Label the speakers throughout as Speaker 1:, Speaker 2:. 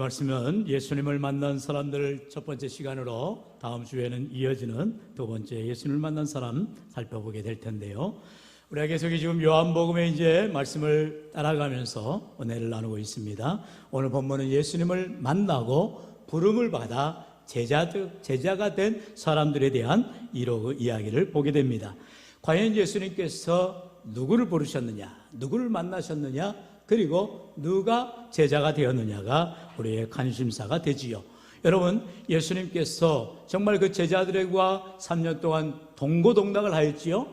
Speaker 1: 말씀은 예수님을 만난 사람들 첫 번째 시간으로 다음 주에는 이어지는 두 번째 예수님을 만난 사람 살펴보게 될 텐데요. 우리가 계속 지금 요한복음에 이제 말씀을 따라가면서 은혜를 나누고 있습니다. 오늘 본문은 예수님을 만나고 부름을 받아 제자가 된 사람들에 대한 이야기를 보게 됩니다. 과연 예수님께서 누구를 부르셨느냐, 누구를 만나셨느냐, 그리고 누가 제자가 되었느냐가 우리의 관심사가 되지요. 여러분, 예수님께서 정말 그 제자들과 3년 동안 동고동락을 하였지요.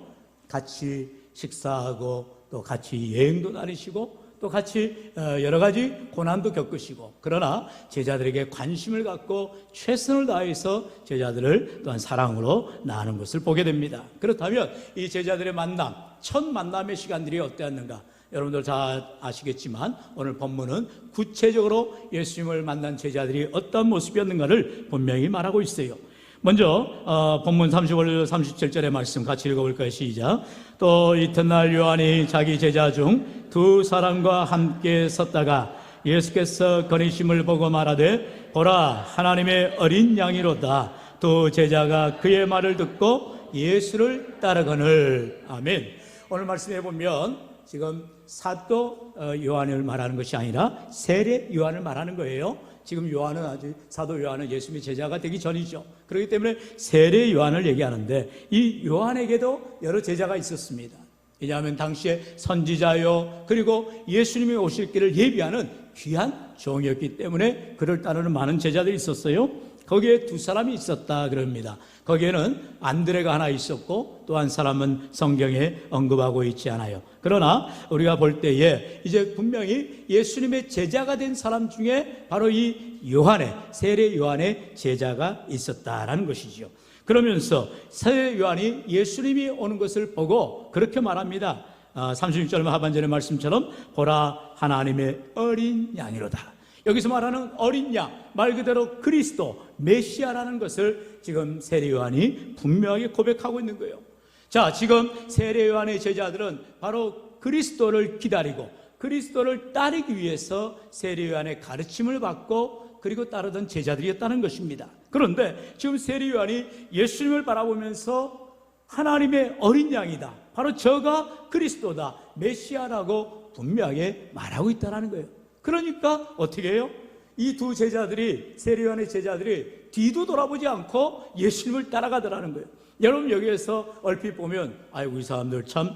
Speaker 1: 같이 식사하고 또 같이 여행도 다니시고 또 같이 여러 가지 고난도 겪으시고, 그러나 제자들에게 관심을 갖고 최선을 다해서 제자들을 또한 사랑으로 낳는 것을 보게 됩니다. 그렇다면 이 제자들의 만남, 첫 만남의 시간들이 어떠했는가? 여러분들 잘 아시겠지만 오늘 본문은 구체적으로 예수님을 만난 제자들이 어떤 모습이었는가를 분명히 말하고 있어요. 먼저 본문 35절 37절의 말씀 같이 읽어볼까요? 시작. 또 이튿날 요한이 자기 제자 중 두 사람과 함께 섰다가 예수께서 거니심을 보고 말하되 보라, 하나님의 어린 양이로다. 두 제자가 그의 말을 듣고 예수를 따르거늘. 아멘. 오늘 말씀해 보면 지금 사도 요한을 말하는 것이 아니라 세례 요한을 말하는 거예요. 지금 요한은 아직 사도 요한은 예수님의 제자가 되기 전이죠. 그렇기 때문에 세례 요한을 얘기하는데 이 요한에게도 여러 제자가 있었습니다. 왜냐하면 당시에 선지자요, 그리고 예수님이 오실 길을 예비하는 귀한 종이었기 때문에 그를 따르는 많은 제자들이 있었어요. 거기에 두 사람이 있었다 그럽니다. 거기에는 안드레가 하나 있었고 또 한 사람은 성경에 언급하고 있지 않아요. 그러나 우리가 볼 때에 이제 분명히 예수님의 제자가 된 사람 중에 바로 이 요한의, 세례 요한의 제자가 있었다라는 것이죠. 그러면서 세례 요한이 예수님이 오는 것을 보고 그렇게 말합니다. 36절 하반절의 말씀처럼 보라, 하나님의 어린 양이로다. 여기서 말하는 어린 양, 말 그대로 그리스도, 메시아라는 것을 지금 세례 요한이 분명하게 고백하고 있는 거예요. 자, 지금 세례 요한의 제자들은 바로 그리스도를 기다리고 그리스도를 따르기 위해서 세례 요한의 가르침을 받고 그리고 따르던 제자들이었다는 것입니다. 그런데 지금 세례 요한이 예수님을 바라보면서 하나님의 어린 양이다, 바로 저가 그리스도다, 메시아라고 분명하게 말하고 있다는 거예요. 그러니까 어떻게 해요? 이 두 제자들이, 세례 요한의 제자들이 뒤도 돌아보지 않고 예수님을 따라가더라는 거예요. 여러분, 여기에서 얼핏 보면 아이고 이 사람들 참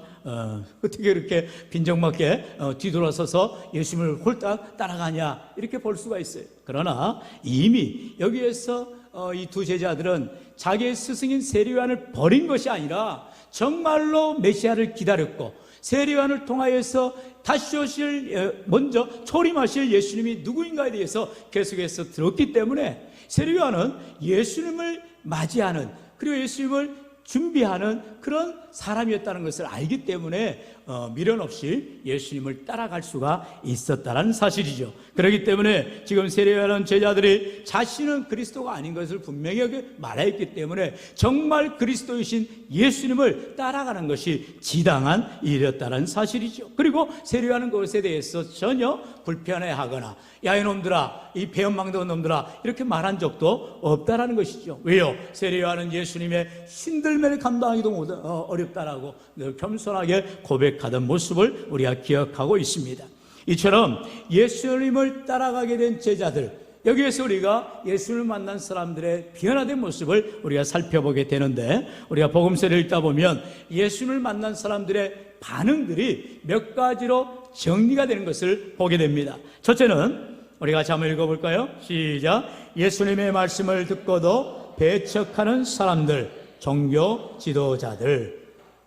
Speaker 1: 어떻게 이렇게 빈정맞게 뒤돌아서서 예수님을 홀딱 따라가냐, 이렇게 볼 수가 있어요. 그러나 이미 여기에서 이 두 제자들은 자기의 스승인 세례 요한을 버린 것이 아니라 정말로 메시아를 기다렸고 세례 요한을 통하여서 다시 오실, 먼저 초림하실 예수님이 누구인가에 대해서 계속해서 들었기 때문에 세례 요한은 예수님을 맞이하는, 그리고 예수님을 준비하는 그런 사람이었다는 것을 알기 때문에 미련 없이 예수님을 따라갈 수가 있었다는 사실이죠. 그렇기 때문에 지금 세례요한 제자들이 자신은 그리스도가 아닌 것을 분명히 말했기 때문에 정말 그리스도이신 예수님을 따라가는 것이 지당한 일이었다는 사실이죠. 그리고 세례요한은 그것에 대해서 전혀 불편해하거나 야 이놈들아, 이 배은망덕한 놈들아, 이렇게 말한 적도 없다라는 것이죠. 왜요? 세례요한은 예수님의 신들매를 감당하기도 어렵다라고 늘 겸손하게 고백하던 모습을 우리가 기억하고 있습니다. 이처럼 예수님을 따라가게 된 제자들, 여기에서 우리가 예수님을 만난 사람들의 변화된 모습을 우리가 살펴보게 되는데, 우리가 복음서를 읽다 보면 예수님을 만난 사람들의 반응들이 몇 가지로 정리가 되는 것을 보게 됩니다. 첫째는 우리가 같이 한번 읽어볼까요? 시작. 예수님의 말씀을 듣고도 배척하는 사람들, 종교 지도자들.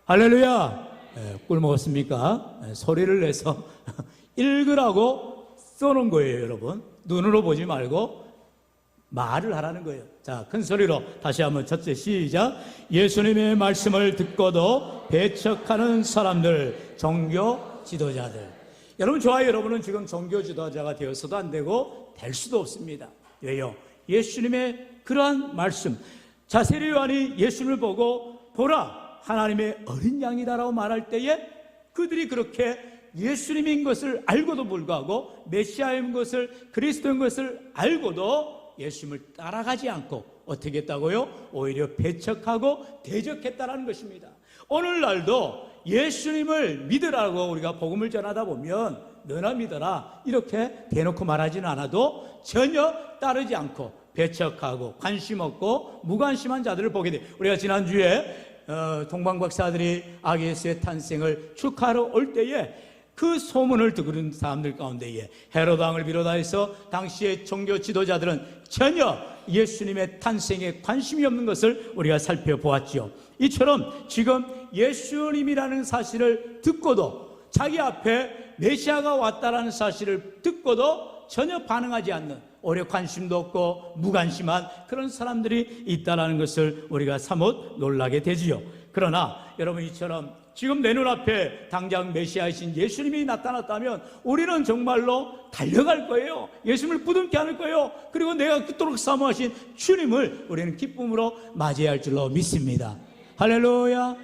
Speaker 1: 할렐루야. 꿀 먹었습니까? 소리를 내서 읽으라고 써놓은 거예요. 여러분, 눈으로 보지 말고 말을 하라는 거예요. 자, 큰 소리로 다시 한번 첫째 시작. 예수님의 말씀을 듣고도 배척하는 사람들, 종교 지도자들. 여러분, 저와 여러분은 지금 종교 지도자가 되어서도 안 되고 될 수도 없습니다. 왜요? 예수님의 그러한 말씀. 자, 세례 요한이 예수님을 보고 보라, 하나님의 어린 양이다라고 말할 때에 그들이 그렇게 예수님인 것을 알고도 불구하고, 메시아인 것을, 그리스도인 것을 알고도 예수님을 따라가지 않고 어떻게 했다고요? 오히려 배척하고 대적했다는 것입니다. 오늘날도 예수님을 믿으라고 우리가 복음을 전하다 보면 너나 믿어라 이렇게 대놓고 말하지는 않아도 전혀 따르지 않고 배척하고 관심 없고 무관심한 자들을 보게 돼요. 우리가 지난주에 동방박사들이 아기 예수의 탄생을 축하하러 올 때에 그 소문을 듣는 사람들 가운데에 헤롯 왕을 비롯해서 당시의 종교 지도자들은 전혀 예수님의 탄생에 관심이 없는 것을 우리가 살펴보았죠. 이처럼 지금 예수님이라는 사실을 듣고도, 자기 앞에 메시아가 왔다라는 사실을 듣고도 전혀 반응하지 않는, 오히려 관심도 없고 무관심한 그런 사람들이 있다는 것을 우리가 사뭇 놀라게 되지요. 그러나 여러분, 이처럼 지금 내 눈앞에 당장 메시아이신 예수님이 나타났다면 우리는 정말로 달려갈 거예요. 예수님을 부둥켜 안을 거예요. 그리고 내가 그토록 사모하신 주님을 우리는 기쁨으로 맞이할 줄로 믿습니다. 할렐루야.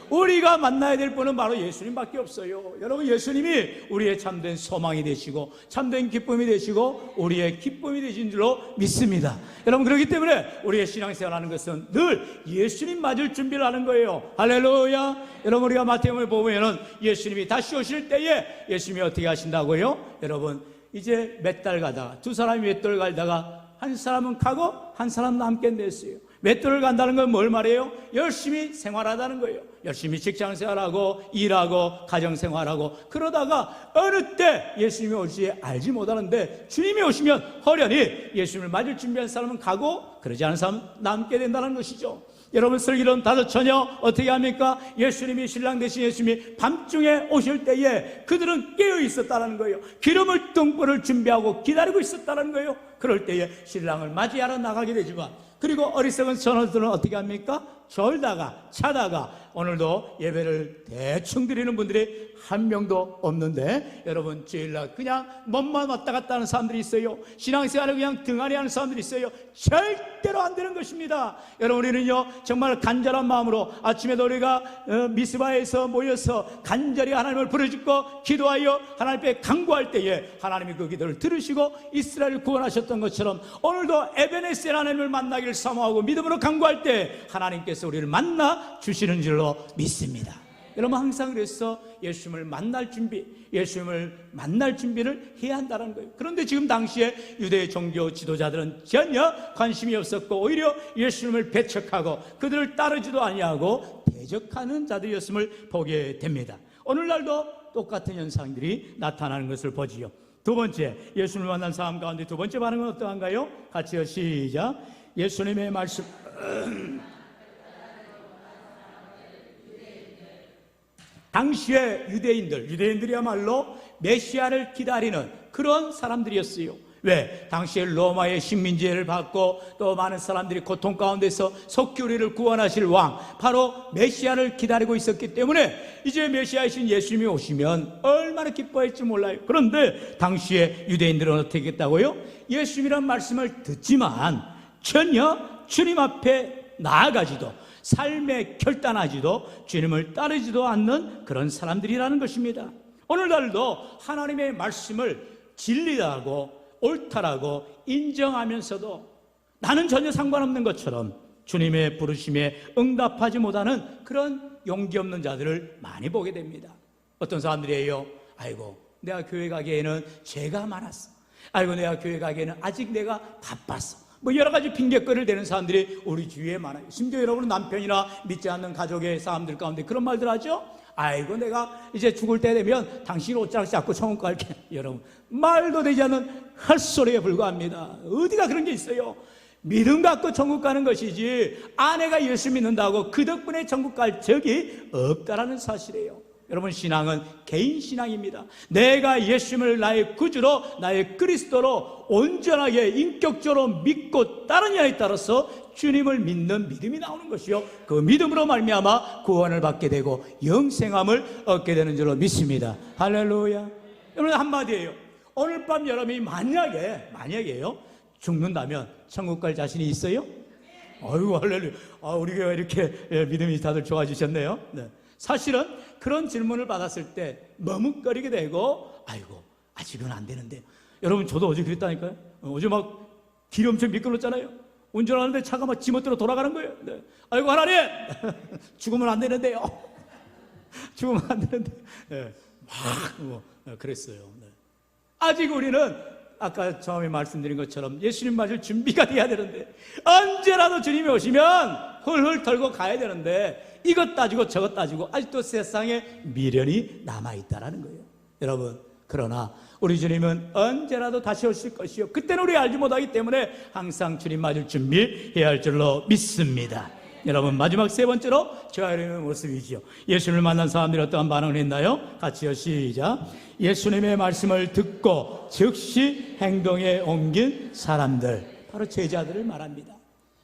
Speaker 1: 우리가 만나야 될 분은 바로 예수님밖에 없어요. 여러분, 예수님이 우리의 참된 소망이 되시고 참된 기쁨이 되시고 우리의 기쁨이 되신 줄로 믿습니다. 여러분, 그렇기 때문에 우리의 신앙생활하는 것은 늘 예수님 맞을 준비를 하는 거예요. 할렐루야. 여러분, 우리가 마태복음에 보면은 예수님이 다시 오실 때에 예수님이 어떻게 하신다고요? 여러분, 이제 몇 달 가다가, 두 사람이 몇 달 가다가 한 사람은 가고 한 사람 남게 됐어요. 몇 달을 간다는 건 뭘 말해요? 열심히 생활하다는 거예요. 열심히 직장생활하고 일하고 가정생활하고 그러다가 어느 때 예수님이 올지 알지 못하는데 주님이 오시면 허련히 예수님을 맞을 준비한 사람은 가고 그러지 않은 사람은 남게 된다는 것이죠. 여러분, 슬기로운 다섯 처녀 어떻게 합니까? 예수님이, 신랑 되신 예수님이 밤중에 오실 때에 그들은 깨어 있었다는 거예요. 기름을 등불을 준비하고 기다리고 있었다는 거예요. 그럴 때에 신랑을 맞이하러 나가게 되지만, 그리고 어리석은 처녀들은 어떻게 합니까? 졸다가 차다가 오늘도 예배를 대충 드리는 분들이 한 명도 없는데, 여러분, 주일날 그냥 몸만 왔다 갔다 하는 사람들이 있어요. 신앙생활을 그냥 등한히 하는 사람들이 있어요. 절대로 안 되는 것입니다. 여러분, 우리는요 정말 간절한 마음으로 아침에도 우리가 미스바에서 모여서 간절히 하나님을 부르짖고 기도하여 하나님 앞에 간구할 때에 하나님이 그 기도를 들으시고 이스라엘을 구원하셨던 것처럼 오늘도 에베네셀 하나님을 만나기를 사모하고 믿음으로 간구할 때 하나님께서 우리를 만나 주시는 줄로 믿습니다. 여러분, 항상 그래서 예수님을 만날 준비, 예수님을 만날 준비를 해야 한다는 거예요. 그런데 지금 당시에 유대 종교 지도자들은 전혀 관심이 없었고 오히려 예수님을 배척하고 그들을 따르지도 아니하고 대적하는 자들이었음을 보게 됩니다. 오늘날도 똑같은 현상들이 나타나는 것을 보지요. 두 번째, 예수님을 만난 사람 가운데 두 번째 반응은 어떠한가요? 같이요, 시작. 예수님의 말씀 당시의 유대인들이야말로 메시아를 기다리는 그런 사람들이었어요. 왜? 당시에 로마의 식민지를 받고 또 많은 사람들이 고통 가운데서 속히 우리를 구원하실 왕, 바로 메시아를 기다리고 있었기 때문에 이제 메시아이신 예수님이 오시면 얼마나 기뻐할지 몰라요. 그런데 당시에 유대인들은 어떻게 했다고요? 예수님이란 말씀을 듣지만 전혀 주님 앞에 나아가지도, 삶에 결단하지도, 주님을 따르지도 않는 그런 사람들이라는 것입니다. 오늘날도 하나님의 말씀을 진리라고 옳다라고 인정하면서도 나는 전혀 상관없는 것처럼 주님의 부르심에 응답하지 못하는 그런 용기 없는 자들을 많이 보게 됩니다. 어떤 사람들이에요? 아이고, 내가 교회 가기에는 죄가 많았어. 아이고, 내가 교회 가기에는 아직 내가 바빴어. 뭐 여러 가지 핑계거리를 대는 사람들이 우리 주위에 많아요. 심지어 여러분은 남편이나 믿지 않는 가족의 사람들 가운데 그런 말들 하죠? 아이고, 내가 이제 죽을 때 되면 당신 옷자락 잡고 천국 갈게. 여러분, 말도 되지 않는 헛소리에 불과합니다. 어디가 그런 게 있어요? 믿음 갖고 천국 가는 것이지 아내가 예수 믿는다고 그 덕분에 천국 갈 적이 없다라는 사실이에요. 여러분, 신앙은 개인 신앙입니다. 내가 예수님을 나의 구주로, 나의 그리스도로 온전하게 인격적으로 믿고 따르냐에 따라서 주님을 믿는 믿음이 나오는 것이요, 그 믿음으로 말미암아 구원을 받게 되고 영생함을 얻게 되는 줄로 믿습니다. 할렐루야. 여러분, 한마디예요. 오늘 밤 여러분이 만약에요 죽는다면 천국 갈 자신이 있어요? 아이고, 할렐루야. 우리 교회가 이렇게 믿음이 다들 좋아지셨네요. 네. 사실은 그런 질문을 받았을 때 머뭇거리게 되고, 아이고 아직은 안 되는데. 여러분, 저도 어제 그랬다니까요. 어제 막 길이 엄청 미끄럽잖아요. 운전하는데 차가 막 지멋대로 돌아가는 거예요. 네. 아이고 하나님, 죽으면 안 되는데요. 죽으면 안 되는데. 네. 막 그랬어요. 네. 아직 우리는 아까 처음에 말씀드린 것처럼 예수님 맞을 준비가 돼야 되는데, 언제라도 주님이 오시면 훌훌 털고 가야 되는데, 이것 따지고 저것 따지고 아직도 세상에 미련이 남아있다라는 거예요. 여러분, 그러나 우리 주님은 언제라도 다시 오실 것이요, 그때는 우리 알지 못하기 때문에 항상 주님 맞을 준비해야 할 줄로 믿습니다. 여러분, 마지막 세 번째로 저와 여러분의 모습이지요. 예수님을 만난 사람들이 어떠한 반응을 했나요? 같이요, 시작. 예수님의 말씀을 듣고 즉시 행동에 옮긴 사람들, 바로 제자들을 말합니다.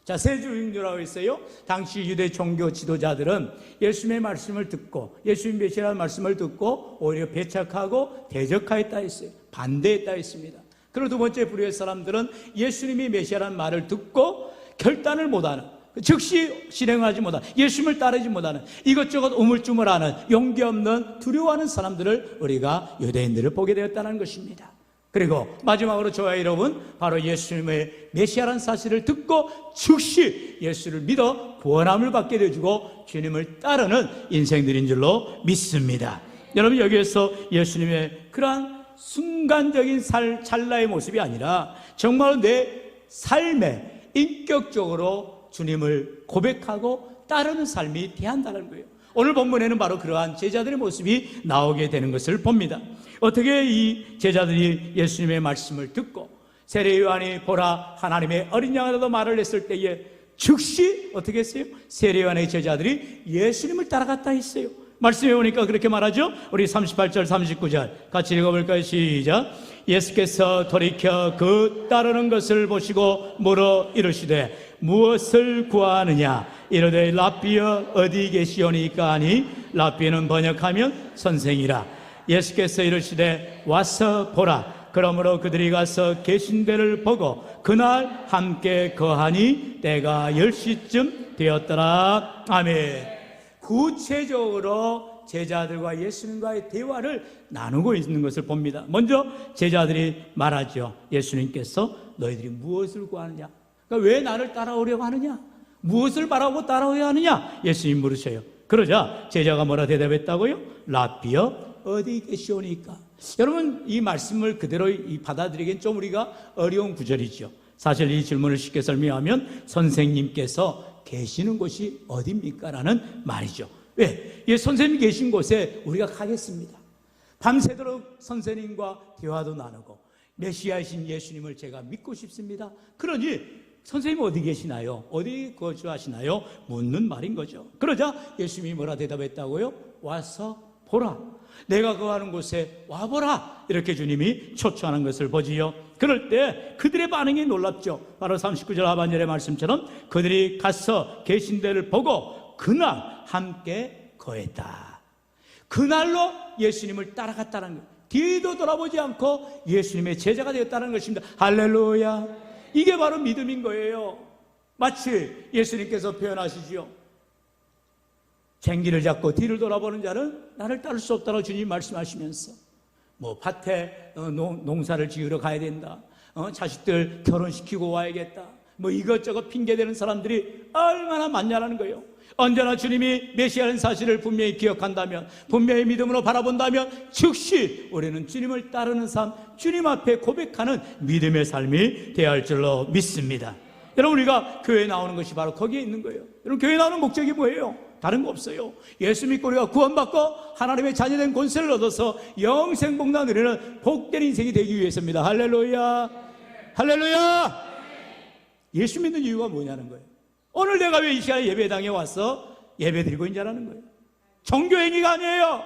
Speaker 1: 자, 세 종류라고 했어요. 당시 유대 종교 지도자들은 예수님의 말씀을 듣고, 예수님 메시아라는 말씀을 듣고 오히려 배척하고 대적하였다 했어요. 반대했다 했습니다. 그리고 두 번째 부류의 사람들은 예수님이 메시아라는 말을 듣고 결단을 못하는, 즉시 실행하지 못하는, 예수님을 따르지 못하는, 이것저것 우물쭈물하는, 용기 없는, 두려워하는 사람들을 우리가 유대인들을 보게 되었다는 것입니다. 그리고 마지막으로 저와 여러분, 바로 예수님의 메시아라는 사실을 듣고 즉시 예수를 믿어 구원함을 받게 되어주고 주님을 따르는 인생들인 줄로 믿습니다. 여러분, 여기에서 예수님의 그러한 순간적인 찰나의 모습이 아니라 정말 내 삶에 인격적으로 주님을 고백하고 따르는 삶이 대한다는 거예요. 오늘 본문에는 바로 그러한 제자들의 모습이 나오게 되는 것을 봅니다. 어떻게 이 제자들이 예수님의 말씀을 듣고 세례 요한이 보라 하나님의 어린 양이라도 말을 했을 때에 즉시 어떻게 했어요? 세례 요한의 제자들이 예수님을 따라갔다 했어요. 말씀해 보니까 그렇게 말하죠. 우리 38절 39절 같이 읽어볼까요? 시작. 예수께서 돌이켜 그 따르는 것을 보시고 물어 이르시되 무엇을 구하느냐? 이르되 랍비여 어디 계시오니까 하니, 랍비는 번역하면 선생이라. 예수께서 이르시되 와서 보라. 그러므로 그들이 가서 계신 데를 보고 그날 함께 거하니 때가 10시쯤 되었더라. 아멘. 구체적으로 제자들과 예수님과의 대화를 나누고 있는 것을 봅니다. 먼저 제자들이 말하죠. 예수님께서 너희들이 무엇을 구하느냐? 그러니까 왜 나를 따라오려고 하느냐? 무엇을 바라고 따라오려 하느냐? 예수님 물으셔요. 그러자 제자가 뭐라 대답했다고요? 랍비여 어디 계시오니까. 여러분, 이 말씀을 그대로 받아들이기엔 좀 우리가 어려운 구절이죠. 사실 이 질문을 쉽게 설명하면 선생님께서 계시는 곳이 어디입니까? 라는 말이죠. 왜? 예, 선생님이 계신 곳에 우리가 가겠습니다. 밤새도록 선생님과 대화도 나누고 메시아이신 예수님을 제가 믿고 싶습니다. 그러니 선생님 어디 계시나요? 어디 거주하시나요? 묻는 말인 거죠. 그러자 예수님이 뭐라 대답했다고요? 와서 보라. 내가 거하는 곳에 와보라. 이렇게 주님이 초청하는 것을 보지요. 그럴 때 그들의 반응이 놀랍죠. 바로 39절 하반절의 말씀처럼 그들이 가서 계신 데를 보고 그날 함께 거했다. 그날로 예수님을 따라갔다는 거예요. 뒤도 돌아보지 않고 예수님의 제자가 되었다는 것입니다. 할렐루야. 이게 바로 믿음인 거예요. 마치 예수님께서 표현하시지요. 쟁기를 잡고 뒤를 돌아보는 자는 나를 따를 수 없다고 주님이 말씀하시면서 뭐 밭에 농사를 지으러 가야 된다. 자식들 결혼시키고 와야겠다. 뭐 이것저것 핑계대는 사람들이 얼마나 많냐라는 거예요. 언제나 주님이 메시아라는 사실을 분명히 기억한다면, 분명히 믿음으로 바라본다면 즉시 우리는 주님을 따르는 삶, 주님 앞에 고백하는 믿음의 삶이 되어야 할 줄로 믿습니다. 여러분, 우리가 교회에 나오는 것이 바로 거기에 있는 거예요. 여러분, 교회에 나오는 목적이 뭐예요? 다른 거 없어요. 예수 믿고 우리가 구원받고 하나님의 자녀된 권세를 얻어서 영생 복나 누리는 복된 인생이 되기 위해서입니다. 할렐루야. 할렐루야. 예수 믿는 이유가 뭐냐는 거예요. 오늘 내가 왜 이 시간에 예배당에 와서 예배 드리고 있냐는 거예요. 종교행위가 아니에요.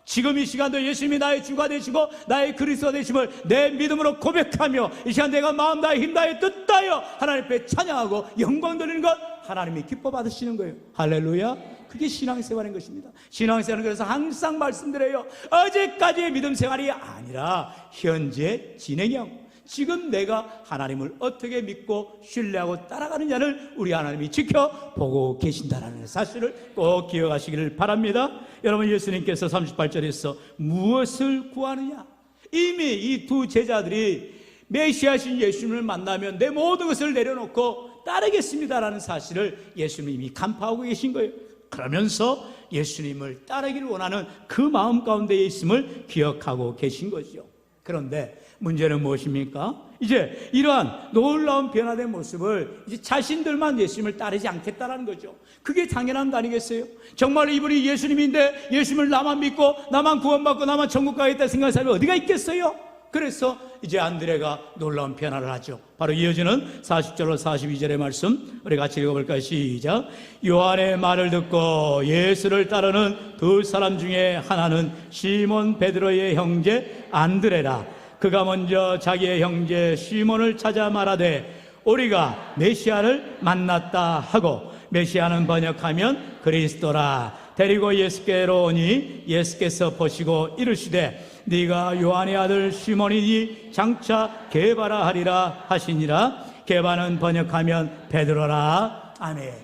Speaker 1: 지금 이 시간도 예수님이 나의 주가 되시고 나의 그리스도 되심을 내 믿음으로 고백하며 이 시간 내가 마음 다해 힘 다해 뜻 다하여 하나님 앞에 찬양하고 영광 드리는 것, 하나님이 기뻐 받으시는 거예요. 할렐루야. 그게 신앙생활인 것입니다. 신앙생활은 그래서 항상 말씀드려요. 어제까지의 믿음 생활이 아니라 현재 진행형, 지금 내가 하나님을 어떻게 믿고 신뢰하고 따라가느냐를 우리 하나님이 지켜보고 계신다는 사실을 꼭 기억하시기를 바랍니다. 여러분, 예수님께서 38절에서 무엇을 구하느냐? 이미 이 두 제자들이 메시아신 예수님을 만나면 내 모든 것을 내려놓고 따르겠습니다라는 사실을 예수님이 간파하고 계신 거예요. 그러면서 예수님을 따르기를 원하는 그 마음 가운데 있음을 기억하고 계신 거죠. 그런데 문제는 무엇입니까? 이제 이러한 놀라운 변화된 모습을 이제 자신들만 예수님을 따르지 않겠다라는 거죠. 그게 당연한 거 아니겠어요? 정말 이분이 예수님인데 예수님을 나만 믿고 나만 구원받고 나만 천국 가겠다 생각하는 사람이 어디가 있겠어요? 그래서 이제 안드레가 놀라운 변화를 하죠. 바로 이어지는 40절로 42절의 말씀 우리 같이 읽어볼까요? 시작. 요한의 말을 듣고 예수를 따르는 두 사람 중에 하나는 시몬 베드로의 형제 안드레라. 그가 먼저 자기의 형제 시몬을 찾아 말하되 우리가 메시아를 만났다 하고, 메시아는 번역하면 그리스도라. 데리고 예수께로 오니 예수께서 보시고 이르시되 네가 요한의 아들 시몬이니 장차 게바라 하리라 하시니라. 게바는 번역하면 베드로라. 아멘.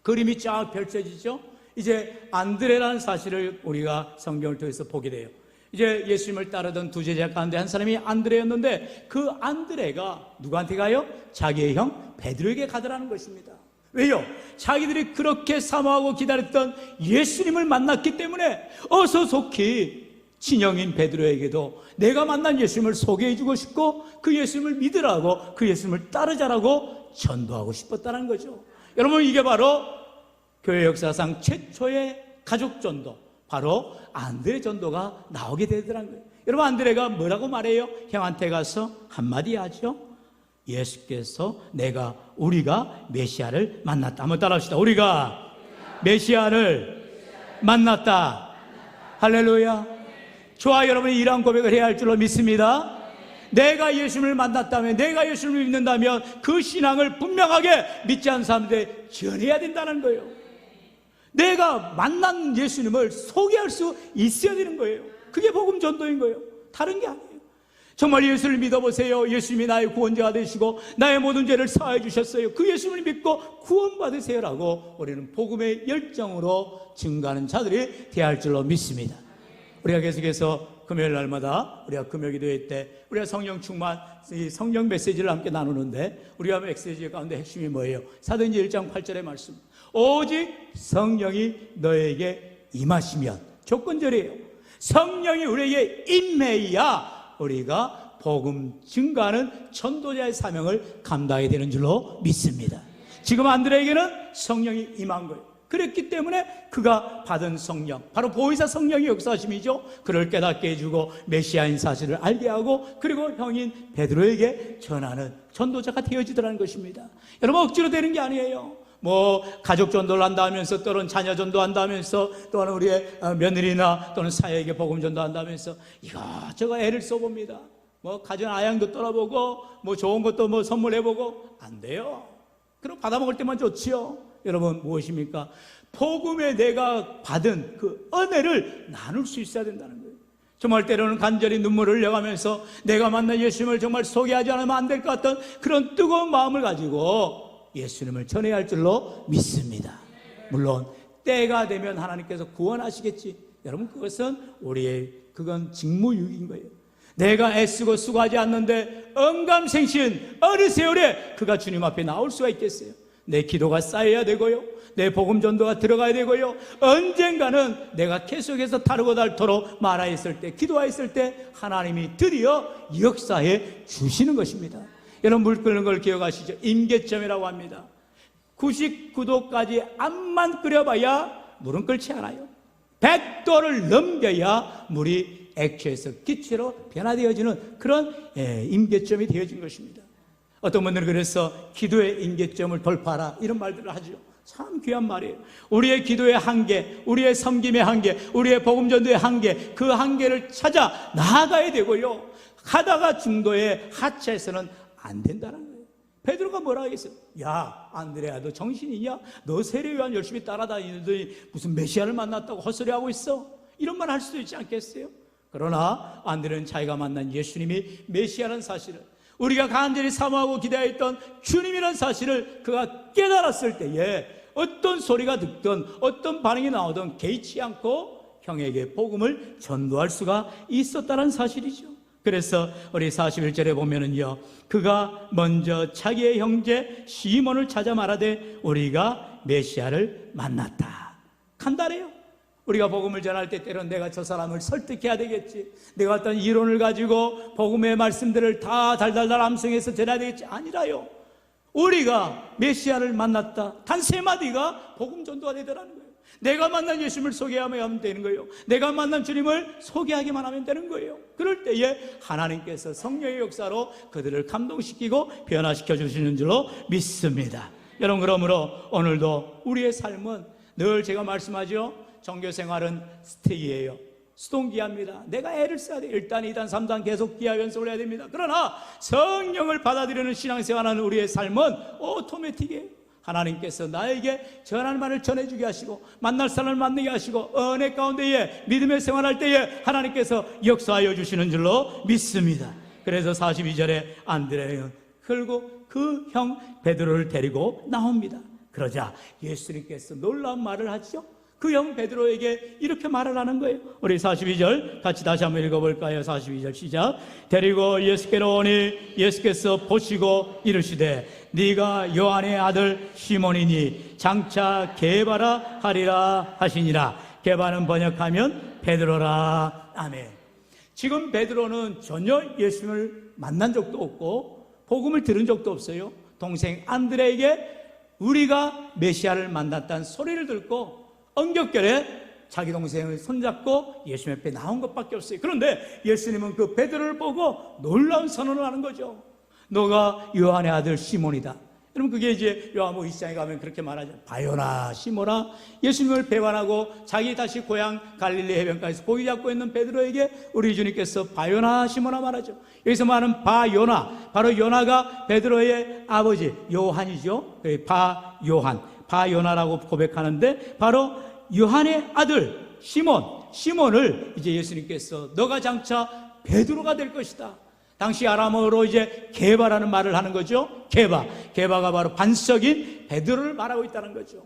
Speaker 1: 그림이 쫙 펼쳐지죠. 이제 안드레라는 사실을 우리가 성경을 통해서 보게 돼요. 이제 예수님을 따르던 두 제자 가운데 한 사람이 안드레였는데 그 안드레가 누구한테 가요? 자기의 형 베드로에게 가더라는 것입니다. 왜요? 자기들이 그렇게 사모하고 기다렸던 예수님을 만났기 때문에 어서 속히 친형인 베드로에게도 내가 만난 예수님을 소개해주고 싶고 그 예수님을 믿으라고, 그 예수님을 따르자라고 전도하고 싶었다는 거죠. 여러분, 이게 바로 교회 역사상 최초의 가족 전도, 바로 안드레 전도가 나오게 되더라는 거예요. 여러분, 안드레가 뭐라고 말해요? 형한테 가서 한마디 하죠. 예수께서 우리가 메시아를 만났다. 한번 따라합시다. 우리가 메시아를 만났다. 할렐루야. 저와 여러분이 이러한 고백을 해야 할 줄로 믿습니다. 내가 예수님을 만났다면, 내가 예수님을 믿는다면 그 신앙을 분명하게 믿지 않는 사람들에게 전해야 된다는 거예요. 내가 만난 예수님을 소개할 수 있어야 되는 거예요. 그게 복음 전도인 거예요. 다른 게 아니에요. 정말 예수를 믿어보세요. 예수님이 나의 구원자가 되시고 나의 모든 죄를 사하여 주셨어요. 그 예수님을 믿고 구원받으세요라고 우리는 복음의 열정으로 증거하는 자들이 되어야 할 줄로 믿습니다. 우리가 계속해서 금요일 날마다 우리가 금요기도회 때 우리가 성령 충만, 이 성령 메시지를 함께 나누는데 우리가 메시지 가운데 핵심이 뭐예요? 사도행전 1장 8절의 말씀. 오직 성령이 너에게 임하시면, 조건절이에요. 성령이 우리에게 임해야 우리가 복음 증거하는 전도자의 사명을 감당하게 되는 줄로 믿습니다. 지금 안드레에게는 성령이 임한 거예요. 그랬기 때문에 그가 받은 성령, 바로 보혜사 성령의 역사심이죠. 그를 깨닫게 해주고 메시아인 사실을 알게 하고 그리고 형인 베드로에게 전하는 전도자가 되어지더라는 것입니다. 여러분, 억지로 되는 게 아니에요. 가족 전도를 한다면서, 또는 자녀 전도한다면서, 또는 우리의 며느리나 또는 사회에게 복음 전도한다면서 이것저것 애를 써봅니다. 가정 아양도 떠나보고 좋은 것도 선물해보고 안 돼요. 그럼 받아먹을 때만 좋지요. 여러분, 무엇입니까? 복음에 내가 받은 그 은혜를 나눌 수 있어야 된다는 거예요. 정말 때로는 간절히 눈물을 흘려가면서 내가 만난 예수님을 정말 소개하지 않으면 안 될 것 같던 그런 뜨거운 마음을 가지고 예수님을 전해야 할 줄로 믿습니다. 물론 때가 되면 하나님께서 구원하시겠지. 여러분, 그건 직무유기인 거예요. 내가 애쓰고 수고하지 않는데 언감생신 어느 세월에 그가 주님 앞에 나올 수가 있겠어요? 내 기도가 쌓여야 되고요, 내 복음 전도가 들어가야 되고요, 언젠가는 내가 계속해서 다르고 닳도록 말하였을 때, 기도하였을 때 하나님이 드디어 역사해 주시는 것입니다. 여러분, 물 끓는 걸 기억하시죠? 임계점이라고 합니다. 99도까지 암만 끓여봐야 물은 끓지 않아요. 100도를 넘겨야 물이 액체에서 기체로 변화되어지는 그런 임계점이 되어진 것입니다. 어떤 분들은 그래서 기도의 임계점을 돌파하라 이런 말들을 하죠. 참 귀한 말이에요. 우리의 기도의 한계, 우리의 섬김의 한계, 우리의 복음 전도의 한계, 그 한계를 찾아 나아가야 되고요, 가다가 중도에 하차해서는 안 된다는 거예요. 베드로가 뭐라 하겠어요? 야, 안드레야, 너 정신이냐? 너 세례요한 열심히 따라다니더니 무슨 메시아를 만났다고 헛소리하고 있어? 이런 말 할 수도 있지 않겠어요? 그러나 안드레는 자기가 만난 예수님이 메시아라는 사실을, 우리가 간절히 사모하고 기대했던 주님이라는 사실을 그가 깨달았을 때에 어떤 소리가 듣든 어떤 반응이 나오든 개의치 않고 형에게 복음을 전도할 수가 있었다는 사실이죠. 그래서 우리 41절에 보면은요, 그가 먼저 자기의 형제 시몬을 찾아 말하되 우리가 메시아를 만났다. 간단해요. 우리가 복음을 전할 때 때론 내가 저 사람을 설득해야 되겠지, 내가 어떤 이론을 가지고 복음의 말씀들을 다 달달달 암송해서 전해야 되겠지, 아니라요. 우리가 메시아를 만났다, 단 세 마디가 복음 전도가 되더라는 거예요. 내가 만난 예수님을 소개하면 되는 거예요. 내가 만난 주님을 소개하기만 하면 되는 거예요. 그럴 때에 하나님께서 성령의 역사로 그들을 감동시키고 변화시켜 주시는 줄로 믿습니다. 여러분, 그러므로 오늘도 우리의 삶은 늘 제가 말씀하죠, 종교생활은 스테이예요. 수동기합니다. 내가 애를 써야 돼요. 1단, 2단, 3단 계속 기하 연습을 해야 됩니다. 그러나 성령을 받아들이는 신앙생활하는 우리의 삶은 오토매틱이에요. 하나님께서 나에게 전하는 말을 전해주게 하시고 만날 사람을 만나게 하시고 은혜 가운데에 믿음의 생활할 때에 하나님께서 역사하여 주시는 줄로 믿습니다. 그래서 42절에 안드레는 결국 그 형 베드로를 데리고 나옵니다. 그러자 예수님께서 놀라운 말을 하죠. 그 형 베드로에게 이렇게 말을 하는 거예요. 우리 42절 같이 다시 한번 읽어볼까요? 42절 시작. 데리고 예수께로 오니 예수께서 보시고 이르시되 네가 요한의 아들 시몬이니 장차 게바라 하리라 하시니라. 게바는 번역하면 베드로라. 아멘. 지금 베드로는 전혀 예수님을 만난 적도 없고 복음을 들은 적도 없어요. 동생 안드레에게 우리가 메시아를 만났다는 소리를 듣고 엉겹결에 자기 동생을 손잡고 예수님 앞에 나온 것밖에 없어요. 그런데 예수님은 그 베드로를 보고 놀라운 선언을 하는 거죠. 너가 요한의 아들 시몬이다. 여러분, 그게 이제 요한복음 1장에 가면 그렇게 말하죠. 바요나 시몬아. 예수님을 배반하고 자기 다시 고향 갈릴리 해변가에서 고기 잡고 있는 베드로에게 우리 주님께서 바요나 시몬아 말하죠. 여기서 말하는 바요나, 바로 요나가 베드로의 아버지 요한이죠. 바요한, 바요나라고 고백하는데 바로 요한의 아들 시몬을 이제 예수님께서 너가 장차 베드로가 될 것이다. 당시 아람어로 이제 게바라는 말을 하는 거죠. 게바가 바로 반석인 베드로를 말하고 있다는 거죠.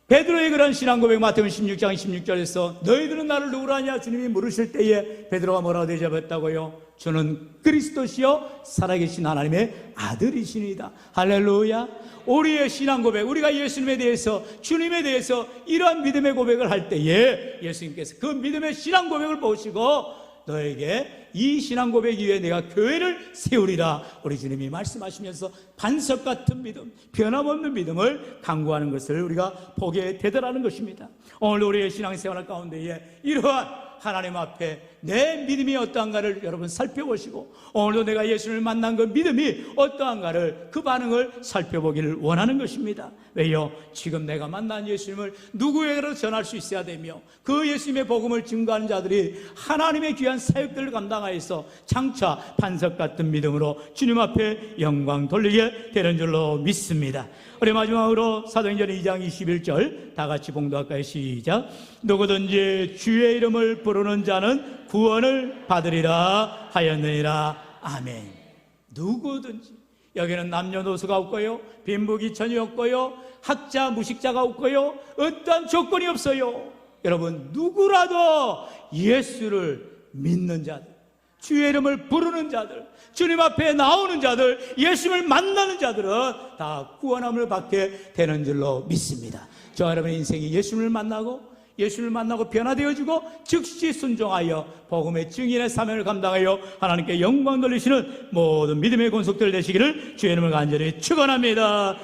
Speaker 1: 베드로의 그런 신앙 고백, 마태복음 16장 16절에서 너희들은 나를 누구로 하냐 주님이 물으실 때에 베드로가 뭐라고 대답했다고요? 저는 그리스도시요 살아계신 하나님의 아들이시니이다. 할렐루야. 우리의 신앙 고백, 우리가 예수님에 대해서, 주님에 대해서 이러한 믿음의 고백을 할 때에 예수님께서 그 믿음의 신앙 고백을 보시고 너에게 이 신앙 고백 위에 내가 교회를 세우리라 우리 주님이 말씀하시면서 반석 같은 믿음, 변함없는 믿음을 강구하는 것을 우리가 보게 되더라는 것입니다. 오늘 우리의 신앙생활 가운데에 이러한 하나님 앞에 내 믿음이 어떠한가를 여러분 살펴보시고 오늘도 내가 예수를 만난 그 믿음이 어떠한가를, 그 반응을 살펴보기를 원하는 것입니다. 왜요? 지금 내가 만난 예수님을 누구에게라도 전할 수 있어야 되며 그 예수님의 복음을 증거하는 자들이 하나님의 귀한 사역들을 감당하여서 장차 반석 같은 믿음으로 주님 앞에 영광 돌리게 되는 줄로 믿습니다. 우리 마지막으로 사도행전 2장 21절 다 같이 봉독할까요? 시작. 누구든지 주의 이름을 부르는 자는 구원을 받으리라 하였느니라. 아멘. 누구든지. 여기는 남녀노소가 없고요, 빈부귀천이 없고요, 학자 무식자가 없고요, 어떠한 조건이 없어요. 여러분, 누구라도 예수를 믿는 자들, 주의 이름을 부르는 자들, 주님 앞에 나오는 자들, 예수님을 만나는 자들은 다 구원함을 받게 되는 줄로 믿습니다. 저와 여러분의 인생이 예수님을 만나고 변화되어지고 즉시 순종하여 복음의 증인의 사명을 감당하여 하나님께 영광 돌리시는 모든 믿음의 권속들 되시기를 주의 이름을 간절히 축원합니다.